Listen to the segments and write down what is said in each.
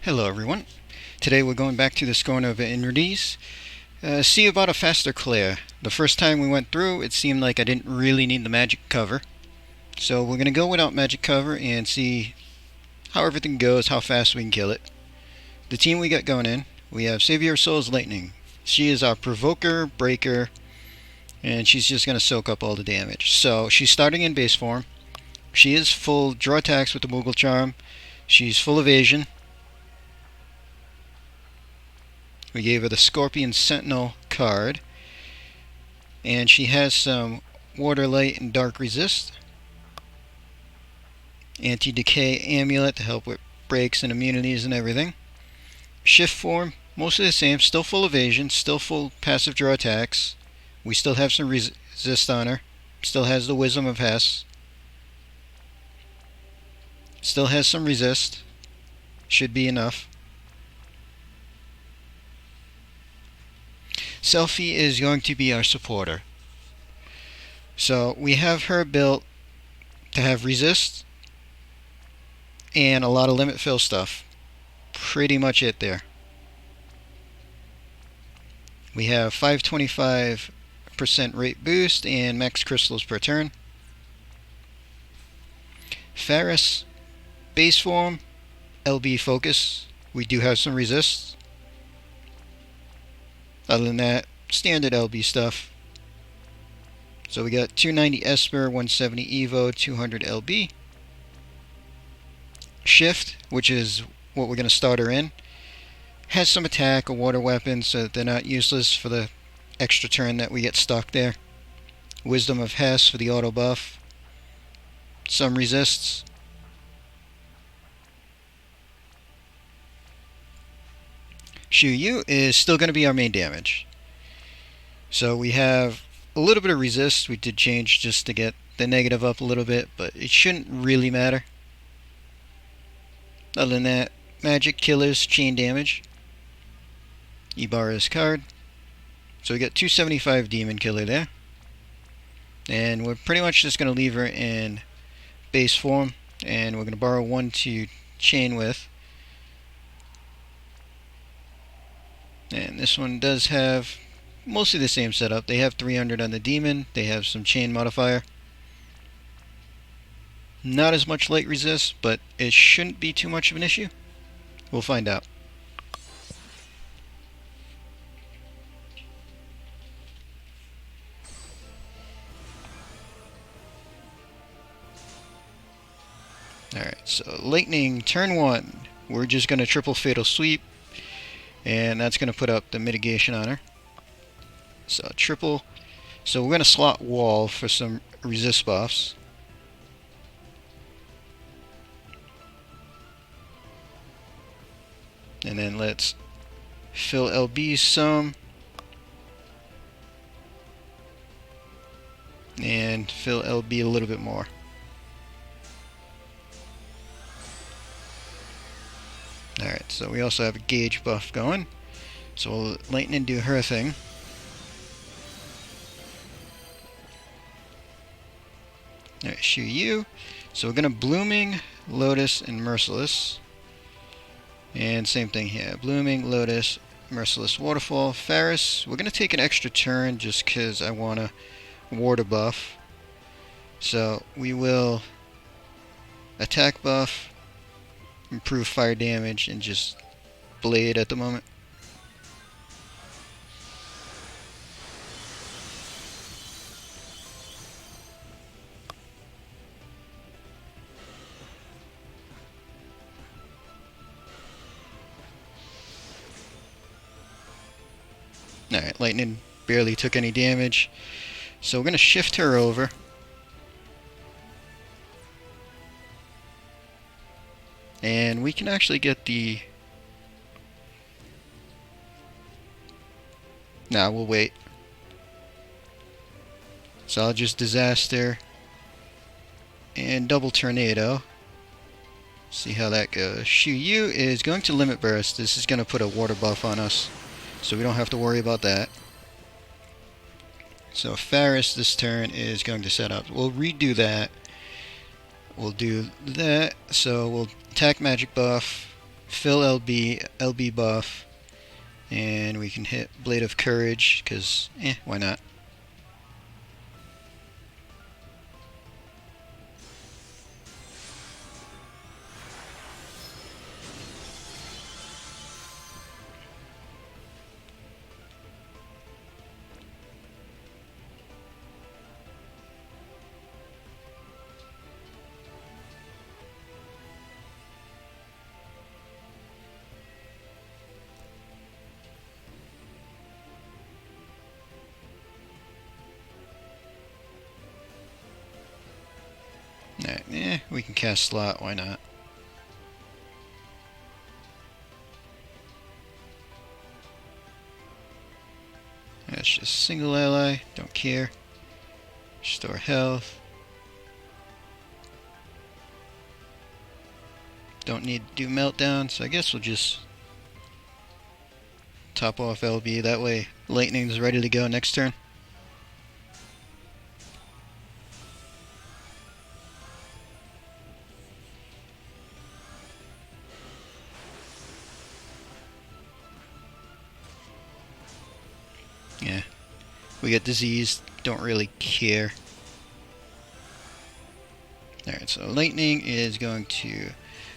Hello everyone. Today we're going back to the Scorn of Erinyes. See about a faster clear. The first time we went through, it seemed like I didn't really need the magic cover. So we're going to go without magic cover and see how everything goes, how fast we can kill it. The team we got going in, we have Savior of Souls Lightning. She is our provoker, breaker, and she's just going to soak up all the damage. So she's starting in base form. She is full draw attacks with the Moogle Charm. She's full evasion. We gave her the Scorpion Sentinel card. And she has some Water, Light, and Dark Resist. Anti-Decay Amulet to help with breaks and immunities and everything. Shift form, mostly the same. Still full evasion, still full passive draw attacks. We still have some resist on her. Still has the Wisdom of Hess. Still has some resist. Should be enough. Selfie is going to be our supporter. So we have her built to have resist and a lot of limit fill stuff. Pretty much it there. We have 525% rate boost and max crystals per turn. Ferris, base form, LB focus. We do have some resist. Other than that, standard LB stuff. So we got 290 Esper, 170 Evo, 200 LB. Shift, which is what we're going to start her in, has some attack, a water weapon, so that they're not useless for the extra turn that we get stuck there. Wisdom of Hess for the auto buff. Some resists. Shu Yu is still going to be our main damage. So we have a little bit of resist. We did change just to get the negative up a little bit, but it shouldn't really matter. Other than that, magic, killers, chain damage. Ibarra's card. So we got 275 demon killer there. And we're pretty much just going to leave her in base form, and we're going to borrow one to chain with. And this one does have mostly the same setup. They have 300 on the demon. They have some chain modifier. Not as much light resist, but it shouldn't be too much of an issue. We'll find out. Alright, so lightning, turn 1. We're just going to triple fatal sweep, and that's going to put up the mitigation on her. So triple. So we're going to slot wall for some resist buffs. And then let's fill LB some. And fill LB a little bit more. Alright, so we also have a gauge buff going. So we'll Lightning do her thing. Alright, Shu Yu. So we're going to Blooming, Lotus, and Merciless. And same thing here. Blooming, Lotus, Merciless, Waterfall. Ferris, we're going to take an extra turn just because I want a water buff. So we will attack buff, improve fire damage, and just blade at the moment. Alright, Lightning barely took any damage. So we're going to shift her over. And we can actually get the... Nah, we'll wait. So I'll just Disaster and double Tornado. See how that goes. Shu Yu is going to Limit Burst. This is going to put a water buff on us, so we don't have to worry about that. So Ferris this turn is going to set up. We'll redo that. We'll do that. So we'll attack magic buff, fill LB buff, and we can hit Blade of Courage, because, why not? Alright, we can cast Slot, why not? That's just single ally, don't care. Restore health. Don't need to do Meltdown, so I guess we'll just top off LB, that way Lightning's ready to go next turn. Yeah, we get diseased, don't really care. Alright, so Lightning is going to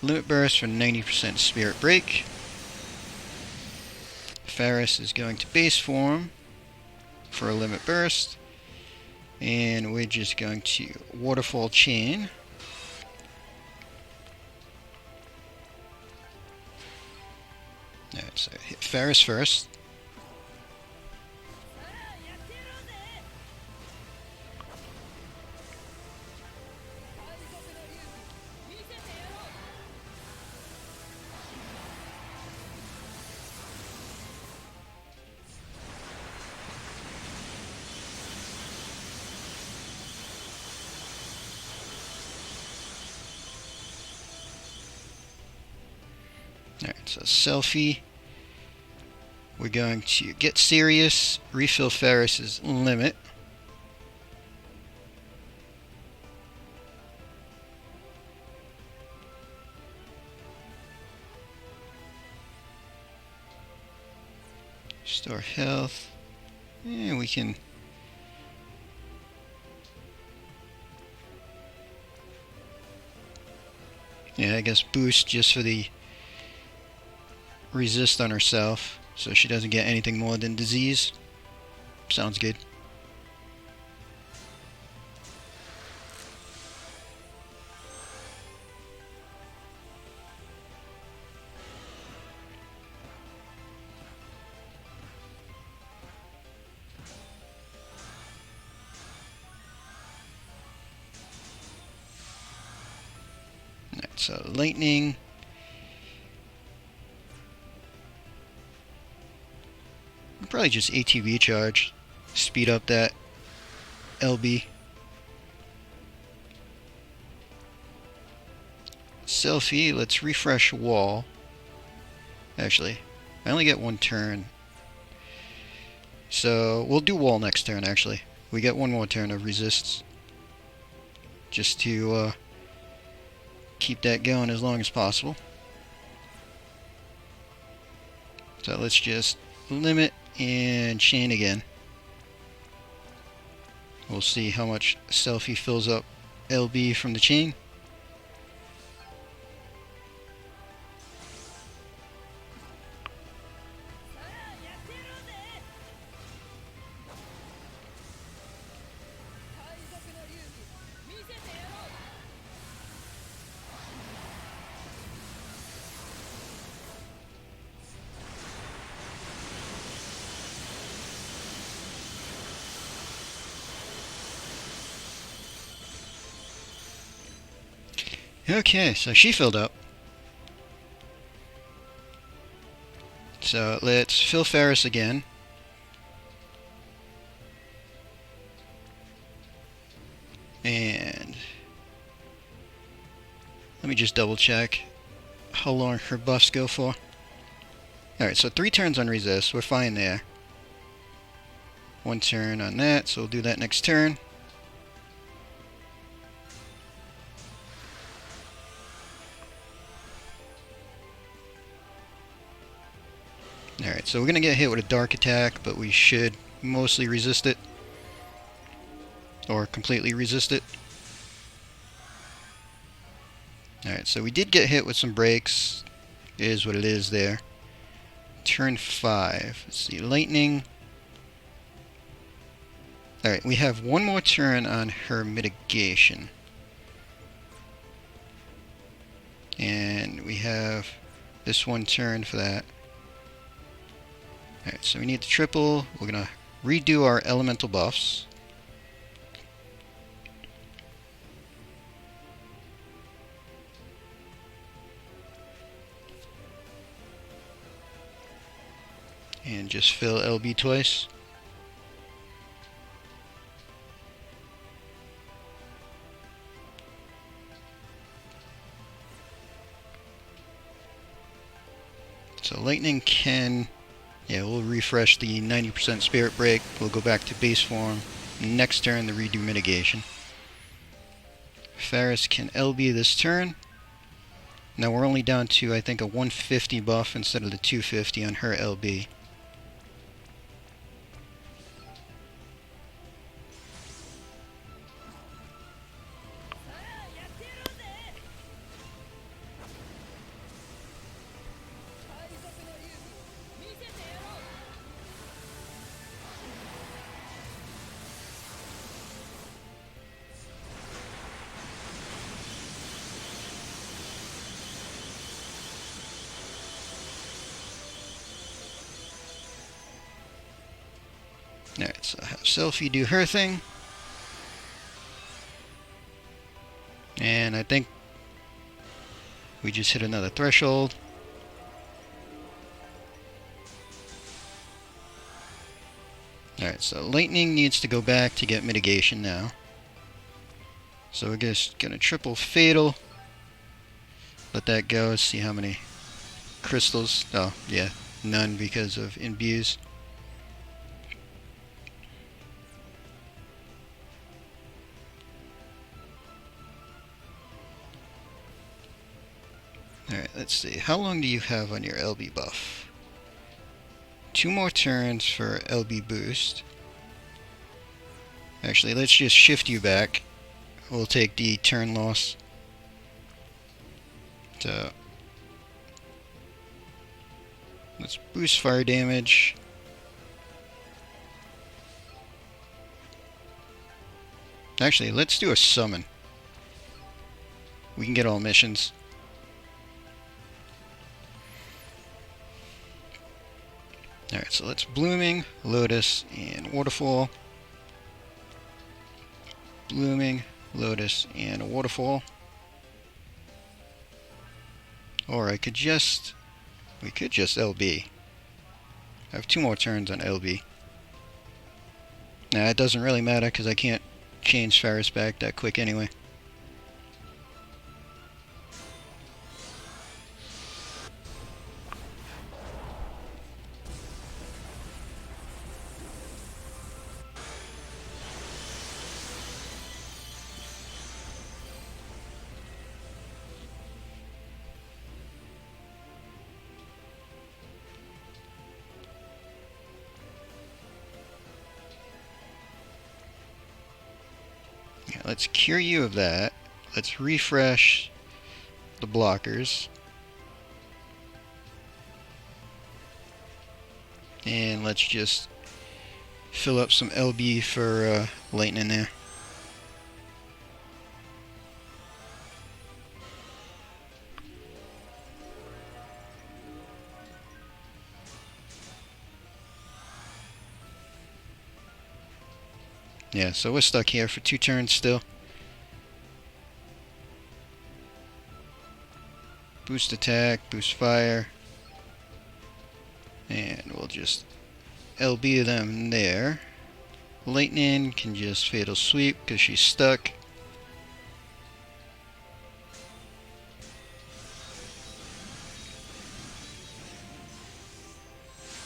Limit Burst for 90% Spirit Break. Ferris is going to Base Form for a Limit Burst. And we're just going to Waterfall Chain. Alright, so hit Ferris first. Alright, so Selfie. We're going to get serious, refill Ferris's limit. Restore health. And we can I guess boost just for the resist on herself, so she doesn't get anything more than disease. Sounds good. Alright, so Lightning. Probably just ATV charge, speed up that LB. Selfie, let's refresh wall. Actually, I only get one turn, so we'll do wall next turn. Actually, we get one more turn of resists, just to keep that going as long as possible. So let's just limit and chain again. We'll see how much Selfie fills up LB from the chain. Okay, so she filled up. So let's fill Ferris again. And let me just double check how long her buffs go for. Alright, so 3 turns on resist, we're fine there. 1 turn on that, so we'll do that next turn. Alright, so we're going to get hit with a dark attack, but we should mostly resist it. Or completely resist it. Alright, so we did get hit with some breaks. It is what it is there. Turn 5. Let's see, lightning. Alright, we have one more turn on her mitigation. And we have this one turn for that. Alright, so we need the triple. We're going to redo our elemental buffs. And just fill LB twice. So lightning can, yeah, we'll refresh the 90% spirit break. We'll go back to base form. Next turn, the redo mitigation. Ferris can LB this turn. Now we're only down to, I think, a 150 buff instead of the 250 on her LB. Alright, so have Selfie do her thing. And I think we just hit another threshold. Alright, so lightning needs to go back to get mitigation now. So we're just gonna triple fatal. Let that go, see how many crystals. Oh, yeah, none because of imbues. Alright, let's see. How long do you have on your LB buff? 2 more turns for LB boost. Actually, let's just shift you back. We'll take the turn loss. So let's boost fire damage. Actually, let's do a summon. We can get all missions. Alright, so let's Blooming, Lotus, and Waterfall. Blooming, Lotus, and a Waterfall. Or we could just LB. I have 2 more turns on LB. Nah, it doesn't really matter because I can't change Ferris back that quick anyway. Yeah, let's cure you of that. Let's refresh the blockers. And let's just fill up some LB for lightning there. Yeah, so we're stuck here for 2 turns still. Boost attack, boost fire. And we'll just LB them there. Lightning can just fatal sweep because she's stuck.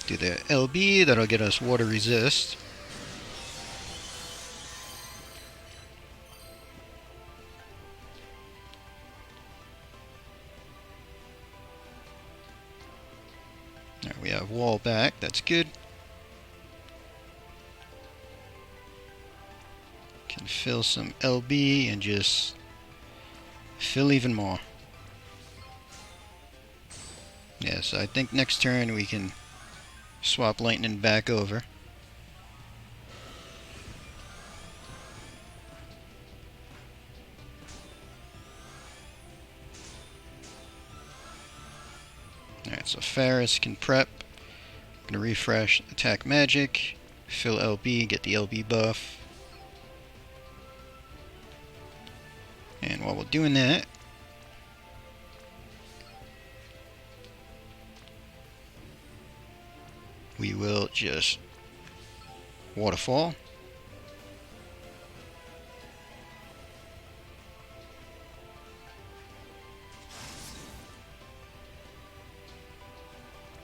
Do the LB, that'll get us water resist. we have wall back. That's good. Can fill some LB and just fill even more. Yeah, so I think next turn we can swap lightning back over. Alright, so Ferris can prep. I'm gonna refresh attack magic, fill LB, get the LB buff. And while we're doing that, we will just waterfall.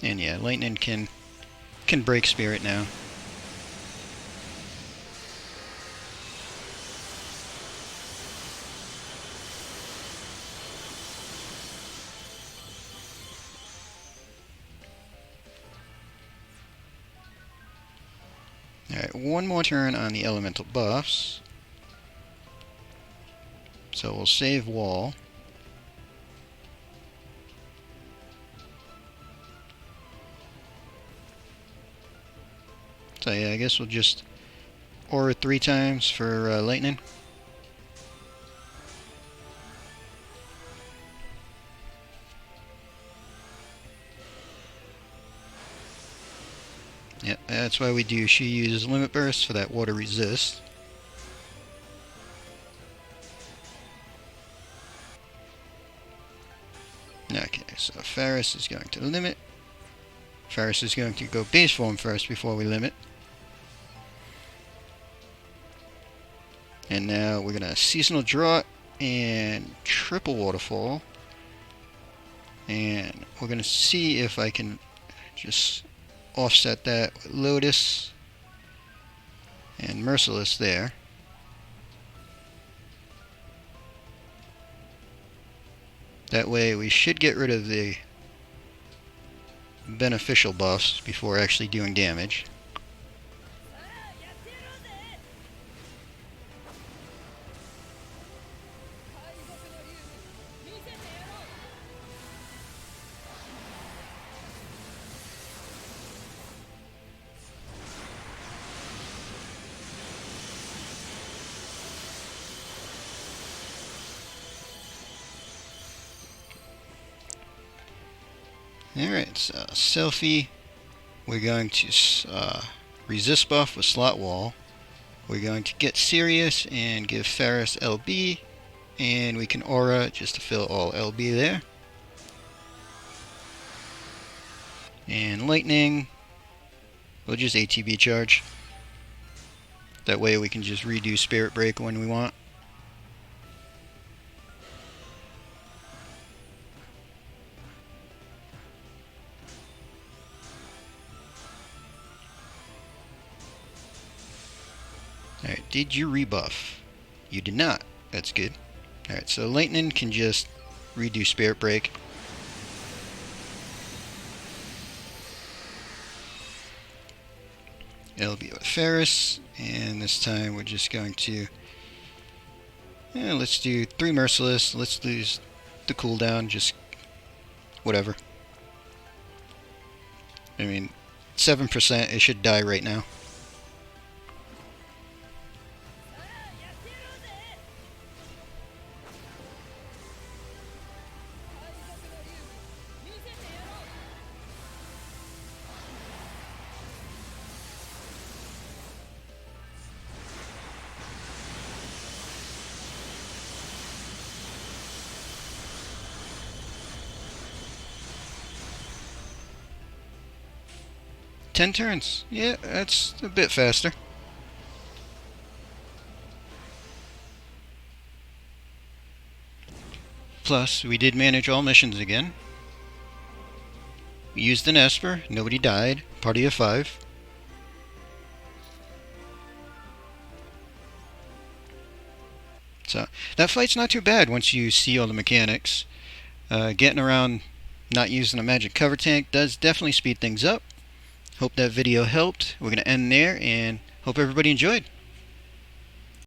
And yeah, lightning can break spirit now. Alright, one more turn on the elemental buffs. So we'll save wall. So yeah, I guess we'll just aura 3 times for lightning. Yep, that's why we do. She uses limit burst for that water resist. Okay, so Ferris is going to limit. Ferris is going to go base form first before we limit. And now we're going to seasonal drought and triple waterfall. And we're going to see if I can just offset that with Lotus and Merciless there. That way we should get rid of the beneficial buffs before actually doing damage. Alright, so Selfie, we're going to resist buff with slot wall. We're going to get serious and give Ferris LB, and we can aura just to fill all LB there. And lightning, we'll just ATB charge. That way we can just redo Spirit Break when we want. Alright, did you rebuff? You did not. That's good. Alright, so lightning can just redo Spirit Break. It'll be with Ferris, and this time we're just going to let's do 3 Merciless. Let's lose the cooldown, just whatever. I mean, 7%, it should die right now. Ten turns. Yeah, that's a bit faster. Plus, we did manage all missions again. We used an Esper. Nobody died. Party of 5. So, that fight's not too bad once you see all the mechanics. Getting around not using a magic cover tank does definitely speed things up. Hope that video helped. We're going to end there and hope everybody enjoyed.